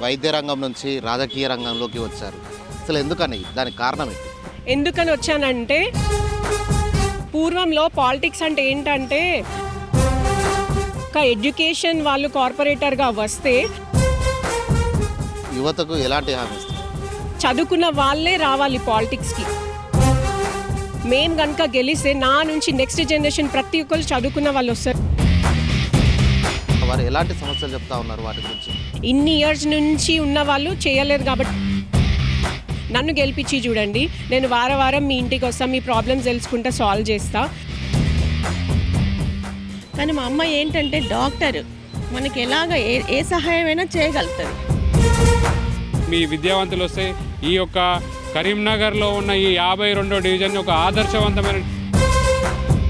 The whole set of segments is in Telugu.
వైద్య రంగం నుంచి రాజకీయ రంగంలోకి వచ్చారు. అసలు ఎందుకని, దానికి కారణం ఏంటి? ఎందుకని వచ్చానంటే పూర్వంలో పాలిటిక్స్ అంటే ఏంటంటే ఒక ఎడ్యుకేషన్ వాళ్ళు కార్పొరేటర్గా వస్తే యువతకు ఎలాంటి హామీ ఇస్తారు? చదువుకున్న వాళ్ళే రావాలి పాలిటిక్స్కి. మేము కనుక గెలిస్తే నా నుంచి నెక్స్ట్ జనరేషన్ ప్రతి ఒక్కరు చదువుకున్న వాళ్ళు వస్తారు. వారు ఎలాంటి సమస్యలు చెప్తా ఉన్నారు వాటి గురించి? ఇన్ని ఇయర్స్ నుంచి ఉన్న వాళ్ళు చేయలేదు కాబట్టి నన్ను గెలిపించి చూడండి, నేను వారం మీ ఇంటికి వస్తాను, మీ ప్రాబ్లమ్స్ తెలుసుకుంటా, సాల్వ్ చేస్తా. కానీ మా అమ్మ ఏంటంటే డాక్టర్, మనకి ఎలాగ ఏ సహాయమైనా చేయగలుగుతారు. మీ విద్యావంతులు వస్తే ఈ యొక్క కరీంనగర్లో ఉన్న ఈ 52వ డివిజన్ ఒక ఆదర్శవంతమైన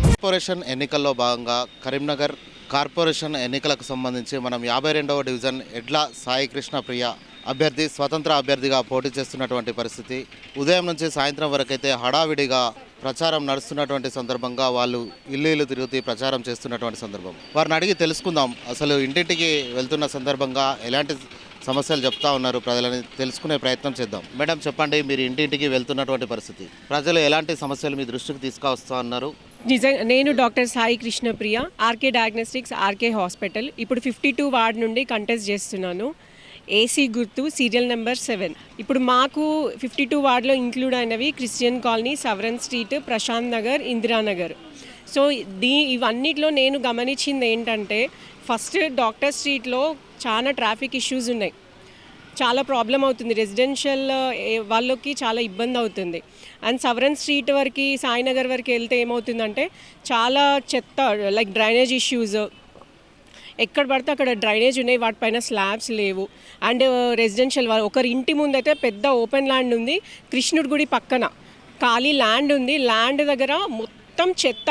కార్పొరేషన్ ఎన్నికల్లో భాగంగా కరీంనగర్ కార్పొరేషన్ ఎన్నికలకు సంబంధించి మనం 52వ డివిజన్ ఎడ్ల సాయి కృష్ణ ప్రియ అభ్యర్థి స్వతంత్ర అభ్యర్థిగా పోటీ చేస్తున్నటువంటి పరిస్థితి. ఉదయం నుంచి సాయంత్రం వరకైతే హడావిడిగా ప్రచారం నడుస్తున్నటువంటి సందర్భంగా వాళ్ళు ఇల్లు తిరుగుతూ ప్రచారం చేస్తున్నటువంటి సందర్భం. వారిని అడిగి తెలుసుకుందాం, అసలు ఇంటింటికి వెళ్తున్న సందర్భంగా ఎలాంటి సమస్యలు చెప్తా ఉన్నారు ప్రజలని తెలుసుకునే ప్రయత్నం చేద్దాం. మేడం చెప్పండి, మీరు ఇంటింటికి వెళ్తున్నటువంటి పరిస్థితి, ప్రజలు ఎలాంటి సమస్యలు మీ దృష్టికి తీసుకొస్తా ఉన్నారు? నేను doctor Sai Krishnapriya, RK diagnostics, RK hospital. ఇప్పుడు 52 వార్డ్ నుండి కంటెస్ట్ చేస్తున్నాను. ఏసీ గుర్తు, సీరియల్ నెంబర్ 7. ఇప్పుడు మాకు 52 వార్డులో ఇంక్లూడ్ అయినవి Christian colony, సవరన్ street, Prashanth Nagar, Indiranagar. So ఇవన్నిట్లో నేను గమనించింది ఏంటంటే, ఫస్ట్ డాక్టర్ స్ట్రీట్లో చాలా ట్రాఫిక్ ఇష్యూస్ ఉన్నాయి, చాలా ప్రాబ్లం అవుతుంది, రెసిడెన్షియల్ వాళ్ళకి చాలా ఇబ్బంది అవుతుంది. అండ్ సవరన్ స్ట్రీట్ వరకు, సాయినగర్ వరకు వెళ్తే ఏమవుతుందంటే చాలా చెత్త, లైక్ డ్రైనేజ్ ఇష్యూస్, ఎక్కడ పడితే అక్కడ డ్రైనేజ్ ఉన్నాయి, వాటిపైన స్లాబ్స్ లేవు. అండ్ రెసిడెన్షియల్ ఒకరి ఇంటి ముందైతే పెద్ద ఓపెన్ ల్యాండ్ ఉంది, కృష్ణుడి గుడి పక్కన ఖాళీ ల్యాండ్ ఉంది, ల్యాండ్ దగ్గర మొత్తం చెత్త.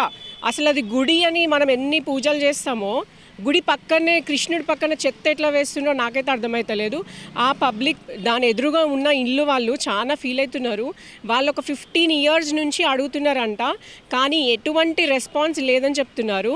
అసలు అది గుడి అని మనం ఎన్ని పూజలు చేస్తామో, గుడి పక్కనే కృష్ణుడి పక్కన చెత్త ఎట్లా వేస్తుండో నాకైతే అర్థమవుతలేదు. ఆ పబ్లిక్ దాని ఎదురుగా ఉన్న ఇల్లు వాళ్ళు చాలా ఫీల్ అవుతున్నారు. వాళ్ళు ఒక 15 ఇయర్స్ నుంచి అడుగుతున్నారంట, కానీ ఎటువంటి రెస్పాన్స్ లేదని చెప్తున్నారు.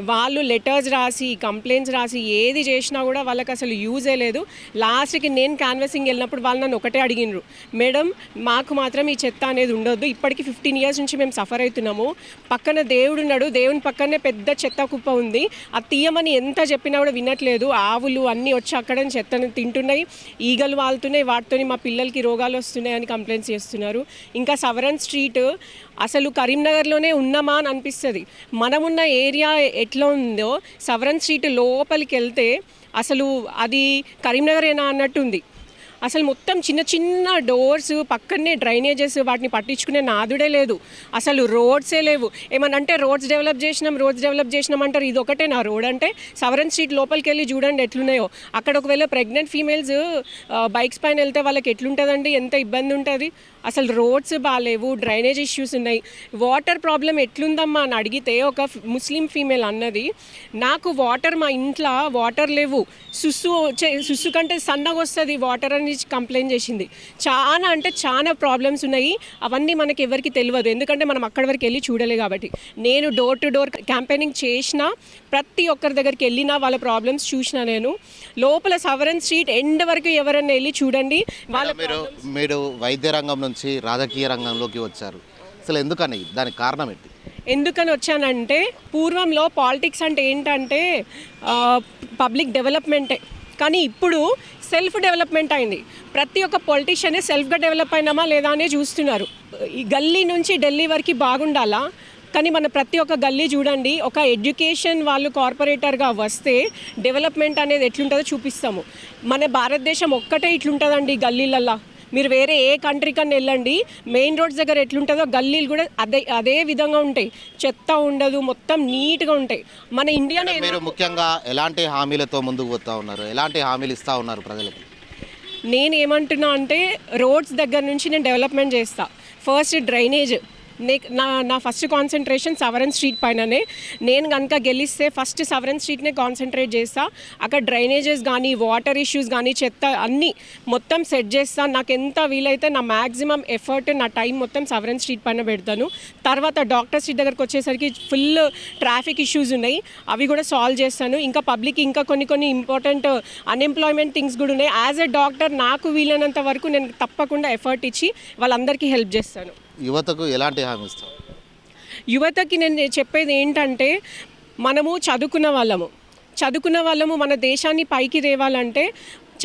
వాళ్ళు లెటర్స్ రాసి, కంప్లైంట్స్ రాసి ఏది చేసినా కూడా వాళ్ళకి అసలు యూజే లేదు. లాస్ట్కి నేను క్యాన్వాసింగ్ వెళ్ళినప్పుడు వాళ్ళు నన్ను ఒకటే అడిగినారు, మేడం మాకు మాత్రం ఈ చెత్త అనేది ఉండొద్దు, ఇప్పటికి 15 ఇయర్స్ నుంచి మేము సఫర్ అవుతున్నాము, పక్కన దేవుడు ఉన్నాడు, దేవుని పక్కనే పెద్ద చెత్త కుప్ప ఉంది, అది తీయమని ఎంత చెప్పినా కూడా వినట్లేదు. ఆవులు అన్నీ వచ్చి అక్కడ చెత్తను తింటున్నాయి, ఈగలు వాళ్తున్నాయి, వాటితో మా పిల్లలకి రోగాలు వస్తున్నాయి అని కంప్లైంట్స్ చేస్తున్నారు. ఇంకా సవరన్ స్ట్రీట్ అసలు కరీంనగర్లోనే ఉన్నామా అని అనిపిస్తుంది. మనమున్న ఏరియా ఎట్లా ఉందో సవరన్ స్ట్రీట్ లోపలికి వెళ్తే అసలు అది కరీంనగరేనా అన్నట్టుంది. అసలు మొత్తం చిన్న చిన్న డోర్స్, పక్కనే డ్రైనేజెస్, వాటిని పట్టించుకునే నాదుడే లేదు. అసలు రోడ్సే లేవు. ఏమనంటే రోడ్స్ డెవలప్ చేసినాం అంటారు. ఇది ఒకటే నా రోడ్ అంటే? సవరన్ స్ట్రీట్ లోపలికి వెళ్ళి చూడండి ఎట్లున్నాయో. అక్కడ ఒకవేళ ప్రెగ్నెంట్ ఫీమేల్స్ బైక్స్ పైన వెళ్తే వాళ్ళకి ఎట్లుంటుందండి, ఎంత ఇబ్బంది ఉంటుంది. అసలు రోడ్స్ బాగాలేవు, డ్రైనేజ్ ఇష్యూస్ ఉన్నాయి. వాటర్ ప్రాబ్లం ఎట్లుందమ్మా అని అడిగితే ఒక ముస్లిం ఫీమేల్ అన్నది, నాకు వాటర్ మా ఇంట్లో వాటర్ లేవు, సుస్సు కంటే సన్నగా వస్తుంది వాటర్ అని కంప్లైంట్ చేసింది. చాలా అంటే చాలా ప్రాబ్లమ్స్ ఉన్నాయి. అవన్నీ మనకి ఎవరికి తెలియదు, ఎందుకంటే మనం అక్కడి వరకు వెళ్ళి చూడలే కాబట్టి. నేను డోర్ టు డోర్ క్యాంపెయినింగ్ చేసిన, ప్రతి ఒక్కరి దగ్గరికి వెళ్ళినా వాళ్ళ ప్రాబ్లమ్స్ చూసిన. నేను లోపల సవరన్ స్ట్రీట్ ఎండ్ వరకు ఎవరన్నా వెళ్ళి చూడండి. మీరు వైద్య రంగం నుంచి రాజకీయ రంగంలోకి వచ్చారు, అసలు ఎందుకని, దానికి కారణం ఏంటి? ఎందుకని వచ్చానంటే, పూర్వంలో పాలిటిక్స్ అంటే ఏంటంటే పబ్లిక్ డెవలప్మెంటే, కానీ ఇప్పుడు సెల్ఫ్ డెవలప్మెంట్ అయింది. ప్రతి ఒక్క పొలిటీషియనే సెల్ఫ్గా డెవలప్ అయినామా లేదా అనే చూస్తున్నారు. ఈ గల్లీ నుంచి ఢిల్లీ వరకు బాగుండాలా, కానీ మన ప్రతి ఒక్క గల్లీ చూడండి, ఒక ఎడ్యుకేషన్ వాళ్ళు కార్పొరేటర్గా వస్తే డెవలప్మెంట్ అనేది ఎట్లుంటుందో చూపిస్తాము. మన భారతదేశం ఒక్కటే ఇట్లుంటుందండి గల్లీలల్లో. మీరు వేరే ఏ కంట్రీ కన్నా వెళ్ళండి, మెయిన్ రోడ్స్ దగ్గర ఎట్లుంటుందో గల్లీలు కూడా అదే విధంగా ఉంటాయి, చెత్త ఉండదు, మొత్తం నీట్గా ఉంటాయి. మన ఇండియానే. మీరు ముఖ్యంగా ఎలాంటి హామీలతో ముందుకు పోతా ఉన్నారు, ఎలాంటి హామీలు ఇస్తూ ఉన్నారు ప్రజలకి? నేను ఏమంటున్నా అంటే, రోడ్స్ దగ్గర నుంచి నేను డెవలప్మెంట్ చేస్తా. ఫస్ట్ డ్రైనేజ్, నా ఫస్ట్ కాన్సన్ట్రేషన్ సవరన్ స్ట్రీట్ పైననే. నేను కనుక గెలిస్తే ఫస్ట్ సవరన్ స్ట్రీట్నే కాన్సన్ట్రేట్ చేస్తా. అక్కడ డ్రైనేజెస్ కానీ, వాటర్ ఇష్యూస్ కానీ, చెత్త అన్నీ మొత్తం సెట్ చేస్తా. నాకు ఎంత వీలైతే నా మ్యాక్సిమం ఎఫర్ట్, నా టైం మొత్తం సవరన్ స్ట్రీట్ పైన పెడతాను. తర్వాత డాక్టర్ స్ట్రీట్ దగ్గరకు వచ్చేసరికి ఫుల్ ట్రాఫిక్ ఇష్యూస్ ఉన్నాయి, అవి కూడా సాల్వ్ చేస్తాను. ఇంకా పబ్లిక్ ఇంకా కొన్ని ఇంపార్టెంట్ అన్ఎంప్లాయ్మెంట్ థింగ్స్ కూడా ఉన్నాయి. యాజ్ ఎ డాక్టర్ నాకు వీలైనంత వరకు నేను తప్పకుండా ఎఫర్ట్ ఇచ్చి వాళ్ళందరికీ హెల్ప్ చేస్తాను. యువతకు ఎలాంటి హామీ ఇస్తారు? యువతకి నేను చెప్పేది ఏంటంటే, మనము చదువుకున్న వాళ్ళము మన దేశాన్ని పైకి తేవాలంటే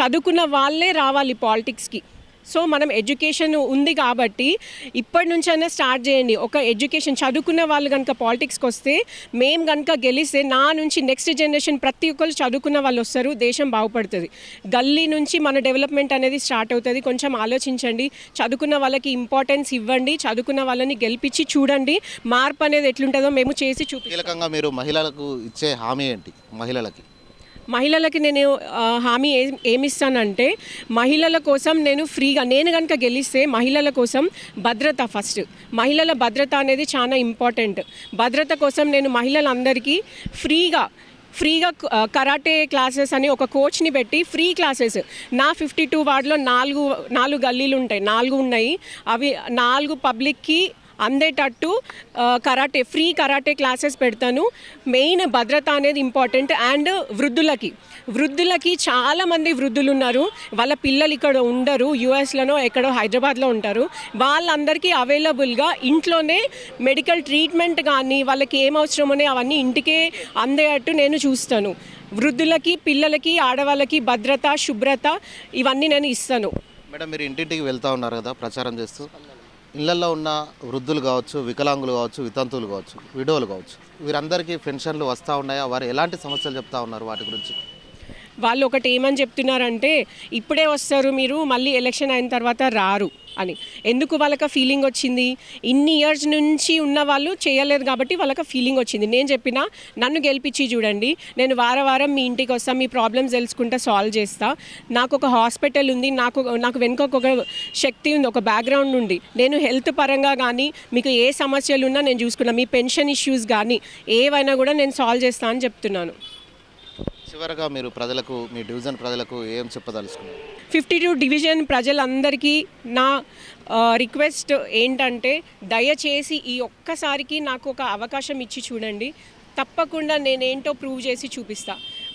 చదువుకున్న వాళ్ళే రావాలి పాలిటిక్స్కి. సో మనం ఎడ్యుకేషన్ ఉంది కాబట్టి ఇప్పటి నుంచైనా స్టార్ట్ చేయండి. ఒక ఎడ్యుకేషన్ చదువుకున్న వాళ్ళు కనుక పాలిటిక్స్కి వస్తే, మేము కనుక గెలిస్తే నా నుంచి నెక్స్ట్ జనరేషన్ ప్రతి ఒక్కరు చదువుకున్న వాళ్ళు వస్తారు, దేశం బాగుపడుతుంది. గల్లీ నుంచి మన డెవలప్మెంట్ అనేది స్టార్ట్ అవుతుంది. కొంచెం ఆలోచించండి, చదువుకున్న వాళ్ళకి ఇంపార్టెన్స్ ఇవ్వండి, చదువుకున్న వాళ్ళని గెలిపించి చూడండి, మార్పు అనేది ఎట్లుంటుందో మేము చేసి చూపిస్తాం. కీలకంగా మీరు మహిళలకు ఇచ్చే హామీ ఏంటి? మహిళలకి నేను హామీ ఏమిస్తానంటే, మహిళల కోసం నేను ఫ్రీగా, నేను కనుక గెలిస్తే మహిళల కోసం భద్రత ఫస్ట్. మహిళల భద్రత అనేది చాలా ఇంపార్టెంట్. భద్రత కోసం నేను మహిళలందరికీ ఫ్రీగా కరాటే క్లాసెస్ అని ఒక కోచ్ని పెట్టి ఫ్రీ క్లాసెస్, నా 52 వార్డులో 4 గల్లీలు ఉంటాయి, 4 ఉన్నాయి, అవి 4 పబ్లిక్కి అందేటట్టు ఫ్రీ కరాటే క్లాసెస్ పెడతాను. మెయిన్ భద్రత అనేది ఇంపార్టెంట్. అండ్ వృద్ధులకి చాలామంది వృద్ధులు ఉన్నారు, వాళ్ళ పిల్లలు ఇక్కడ ఉండరు, యూఎస్లోనో ఎక్కడో హైదరాబాద్లో ఉంటారు. వాళ్ళందరికీ అవైలబుల్గా ఇంట్లోనే మెడికల్ ట్రీట్మెంట్ కానీ, వాళ్ళకి ఏం అవసరమో అవన్నీ ఇంటికే అందేటట్టు నేను చూస్తాను. వృద్ధులకి, పిల్లలకి, ఆడవాళ్ళకి భద్రత, శుభ్రత ఇవన్నీ నేను ఇస్తాను. మేడం, మీరు ఇంటింటికి వెళ్తూ ఉన్నారు కదా ప్రచారం చేస్తూ, ఇళ్లలో ఉన్న వృద్ధులు కావచ్చు, వికలాంగులు కావచ్చు, వితంతువులు కావచ్చు, విడోలు కావచ్చు, వీరందరికీ పెన్షన్లు వస్తూ ఉన్నాయా? వారు ఎలాంటి సమస్యలు చెప్తా ఉన్నారు వాటి గురించి? వాళ్ళు ఒకటి ఏమని చెప్తున్నారంటే, ఇప్పుడే వస్తారు మీరు, మళ్ళీ ఎలక్షన్ అయిన తర్వాత రారు అని. ఎందుకు వాళ్ళకి ఫీలింగ్ వచ్చింది? ఇన్ని ఇయర్స్ నుంచి ఉన్న వాళ్ళు చేయలేదు కాబట్టి వాళ్ళకి ఫీలింగ్ వచ్చింది. నేను చెప్పిన, నన్ను గెలిపించి చూడండి, నేను వారం మీ ఇంటికి వస్తాను, మీ ప్రాబ్లమ్స్ తెలుసుకుంటా, సాల్వ్ చేస్తా. నాకు ఒక హాస్పిటల్ ఉంది, నాకు వెనుక ఒక శక్తి ఉంది, ఒక బ్యాక్గ్రౌండ్ ఉంది. నేను హెల్త్ పరంగా కానీ మీకు ఏ సమస్యలు ఉన్నా నేను చూసుకున్నా. మీ పెన్షన్ ఇష్యూస్ కానీ ఏవైనా కూడా నేను సాల్వ్ చేస్తా అని చెప్తున్నాను. చివరగా మీరు ప్రజలకు, మీ డివిజన్ ప్రజలకు ఏం చెప్పదలుచుకున్నారు? 52 డివిజన్ ప్రజలందరికీ నా రిక్వెస్ట్ ఏంటంటే, దయచేసి ఈ ఒక్కసారికి నాకు ఒక అవకాశం ఇచ్చి చూడండి. తప్పకుండా నేనేంటో ప్రూవ్ చేసి చూపిస్తా.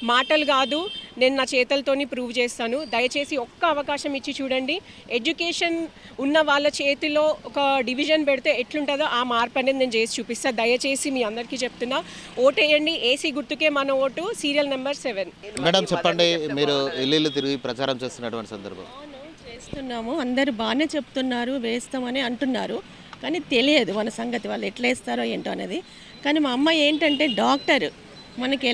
మాటలు కాదు, నేను నా చేతులతోని ప్రూవ్ చేస్తాను. దయచేసి ఒక్క అవకాశం ఇచ్చి చూడండి. ఎడ్యుకేషన్ ఉన్న వాళ్ళ చేతిలో ఒక డివిజన్ పెడితే ఎట్లుంటుందో ఆ మార్పు అనేది నేను చేసి చూపిస్తాను. దయచేసి మీ అందరికీ చెప్తున్నా, ఓటేయండి. ఏసీ గుర్తుకే మన ఓటు, సీరియల్ నెంబర్ 7. మేడం చెప్పండి, మీరు ఇల్లు తిరిగి ప్రచారం చేస్తున్నటువంటి సందర్భం? చేస్తున్నాము, అందరూ బాగానే చెప్తున్నారు, వేస్తామని అంటున్నారు, కానీ తెలియదు మన సంగతి, వాళ్ళు ఎట్లా వేస్తారో ఏంటో అనేది. కానీ మా అమ్మ ఏంటంటే డాక్టర్, మనకి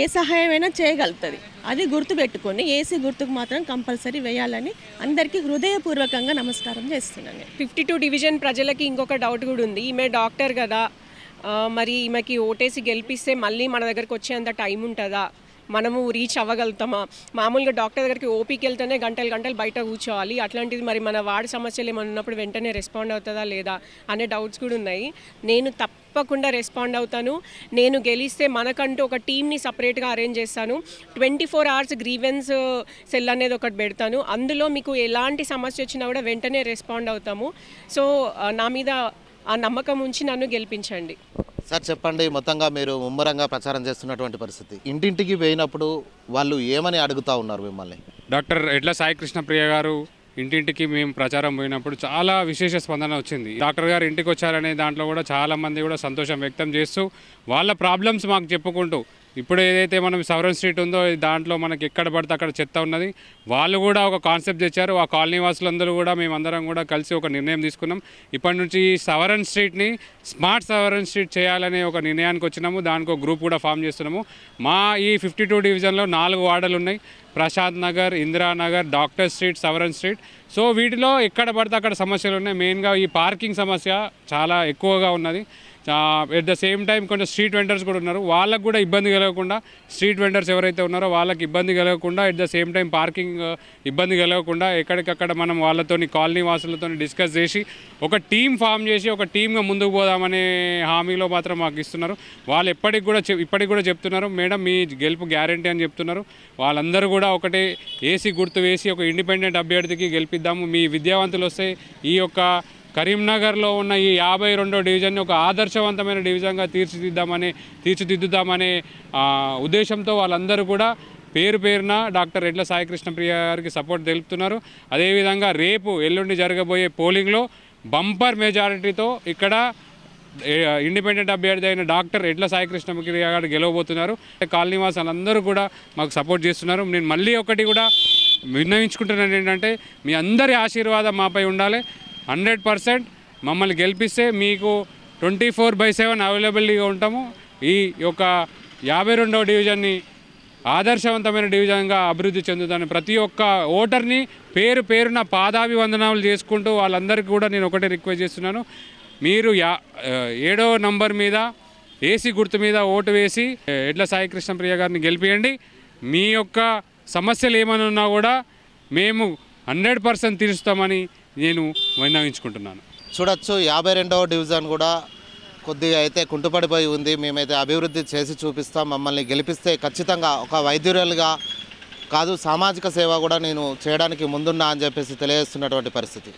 ఏ సహాయమైనా చేయగలుగుతుంది. అది గుర్తుపెట్టుకొని ఏసీ గుర్తుకు మాత్రం కంపల్సరీ వేయాలని అందరికీ హృదయపూర్వకంగా నమస్కారం చేస్తున్నాను. 52 డివిజన్ ప్రజలకి ఇంకొక డౌట్ కూడా ఉంది. ఈమె డాక్టర్ కదా, మరి ఈమెకి ఓటేసి గెలిపిస్తే మళ్ళీ మన దగ్గరకు వచ్చేంత టైం ఉంటుందా, మనము రీచ్ అవ్వగలుగుతామా? మామూలుగా డాక్టర్ దగ్గరికి ఓపీకి వెళ్తేనే గంటలు బయట కూర్చోవాలి, అట్లాంటిది మరి మన వార్డు సమస్యలు ఏమైనా ఉన్నప్పుడు వెంటనే రెస్పాండ్ అవుతుందా లేదా అనే డౌట్స్ కూడా ఉన్నాయి. నేను తప్పకుండా రెస్పాండ్ అవుతాను. నేను గెలిస్తే మనకంటూ ఒక టీమ్ని సపరేట్గా అరేంజ్ చేస్తాను. 24 hours గ్రీవెన్స్ సెల్ అనేది ఒకటి పెడతాను. అందులో మీకు ఎలాంటి సమస్య వచ్చినా కూడా వెంటనే రెస్పాండ్ అవుతాము. సో నా మీద ఆ నమ్మకం ఉంచి నన్ను గెలిపించండి. సార్ చెప్పండి, మొత్తంగా మీరు ముమ్మరంగా ప్రచారం చేస్తున్నటువంటి పరిస్థితి, ఇంటింటికి పోయినప్పుడు వాళ్ళు ఏమని అడుగుతూ ఉన్నారు మిమ్మల్ని? డాక్టర్ ఎడ్ల సాయి కృష్ణ ప్రియ గారు ఇంటింటికి మేము ప్రచారం పోయినప్పుడు చాలా విశేష స్పందన వచ్చింది. డాక్టర్ గారు ఇంటికి వచ్చారనే దాంట్లో కూడా చాలామంది కూడా సంతోషం వ్యక్తం చేస్తూ వాళ్ళ ప్రాబ్లమ్స్ మాకు చెప్పుకుంటూ, ఇప్పుడు ఏదైతే మనం సవరన్ స్ట్రీట్ ఉందో దాంట్లో మనకి ఎక్కడ పడితే అక్కడ చెత్త ఉన్నది, వాళ్ళు కూడా ఒక కాన్సెప్ట్ తెచ్చారు. ఆ కాలనీ వాసులందరూ కూడా మేమందరం కూడా కలిసి ఒక నిర్ణయం తీసుకున్నాం. ఇప్పటి నుంచి సవరన్ స్ట్రీట్ని స్మార్ట్ సవరన్ స్ట్రీట్ చేయాలనే ఒక నిర్ణయానికి వచ్చినాము. దానికి ఒక గ్రూప్ కూడా ఫామ్ చేస్తున్నాము. మా ఈ 52 డివిజన్లో 4 వార్డులు ఉన్నాయి: Prashanth Nagar, Indiranagar, doctor street, సవరన్ street. So వీటిలో ఎక్కడ పడితే అక్కడ సమస్యలు ఉన్నాయి. మెయిన్గా ఈ పార్కింగ్ సమస్య చాలా ఎక్కువగా ఉన్నది. ఎట్ ద సేమ్ టైం కొంచెం స్ట్రీట్ వెండర్స్ కూడా ఉన్నారు, వాళ్ళకు కూడా ఇబ్బంది కలగకుండా, స్ట్రీట్ వెండర్స్ ఎవరైతే ఉన్నారో వాళ్ళకి ఇబ్బంది కలగకుండా, at the same time parking ఇబ్బంది కలగకుండా ఎక్కడికక్కడ మనం వాళ్ళతోని కాలనీ వాసులతో డిస్కస్ చేసి ఒక టీం ఫామ్ చేసి ఒక టీమ్గా ముందుకు పోదామనే హామీలో మాత్రం మాకు ఇస్తున్నారు. వాళ్ళు ఇప్పటికి కూడా చెప్తున్నారు, మేడం మీ గెలుపు గ్యారంటీ అని చెప్తున్నారు. వాళ్ళందరూ కూడా ఒకటే ఏసీ గుర్తు వేసి ఒక ఇండిపెండెంట్ అభ్యర్థికి గెలిపిద్దాము, మీ విద్యావంతులు వస్తే ఈ యొక్క కరీంనగర్లో ఉన్న ఈ 52వ డివిజన్ని ఒక ఆదర్శవంతమైన డివిజన్గా తీర్చిదిద్దుదామనే ఉద్దేశంతో వాళ్ళందరూ కూడా పేరున డాక్టర్ ఎడ్ల సాయికృష్ణ ప్రియ గారికి సపోర్ట్ తెలుపుతున్నారు. అదేవిధంగా రేపు ఎల్లుండి జరగబోయే పోలింగ్లో బంపర్ మెజారిటీతో ఇక్కడ ఇండిపెండెంట్ అభ్యర్థి అయిన డాక్టర్ ఎడ్ల సాయికృష్ణ ప్రియ గారు గెలవబోతున్నారు. కాలనీ వాసులందరూ కూడా మాకు సపోర్ట్ చేస్తున్నారు. నేను మళ్ళీ ఒకటి కూడా విన్నవించుకుంటున్నాను ఏంటంటే, మీ అందరి ఆశీర్వాదం మాపై ఉండాలి. 100% మమ్మల్ని గెలిపిస్తే మీకు 24/7 అవైలబిలిటీగా ఉంటాము. ఈ యొక్క 52వ డివిజన్ని ఆదర్శవంతమైన డివిజన్గా అభివృద్ధి చెందుతాను. ప్రతి ఒక్క ఓటర్ని పేరున పాదాభివందనాలు చేసుకుంటూ వాళ్ళందరికీ కూడా నేను ఒకటే రిక్వెస్ట్ చేస్తున్నాను, మీరు 7వ నంబర్ మీద ఏసీ గుర్తు మీద ఓటు వేసి ఎడ్ల సాయికృష్ణ ప్రియ గారిని గెలిపియండి. మీ యొక్క సమస్యలు ఏమైనా ఉన్నా కూడా మేము 100% తీరుస్తామని నేను విన్నవించుకుంటున్నాను. చూడొచ్చు 52వ డివిజన్ కూడా కొద్దిగా అయితే కుంటుపడిపోయి ఉంది. మేమైతే అభివృద్ధి చేసి చూపిస్తాం, మమ్మల్ని గెలిపిస్తే ఖచ్చితంగా ఒక వైద్యురాలుగా కాదు సామాజిక సేవ కూడా నేను చేయడానికి ముందున్నా అని చెప్పేసి తెలియజేస్తున్నటువంటి పరిస్థితి.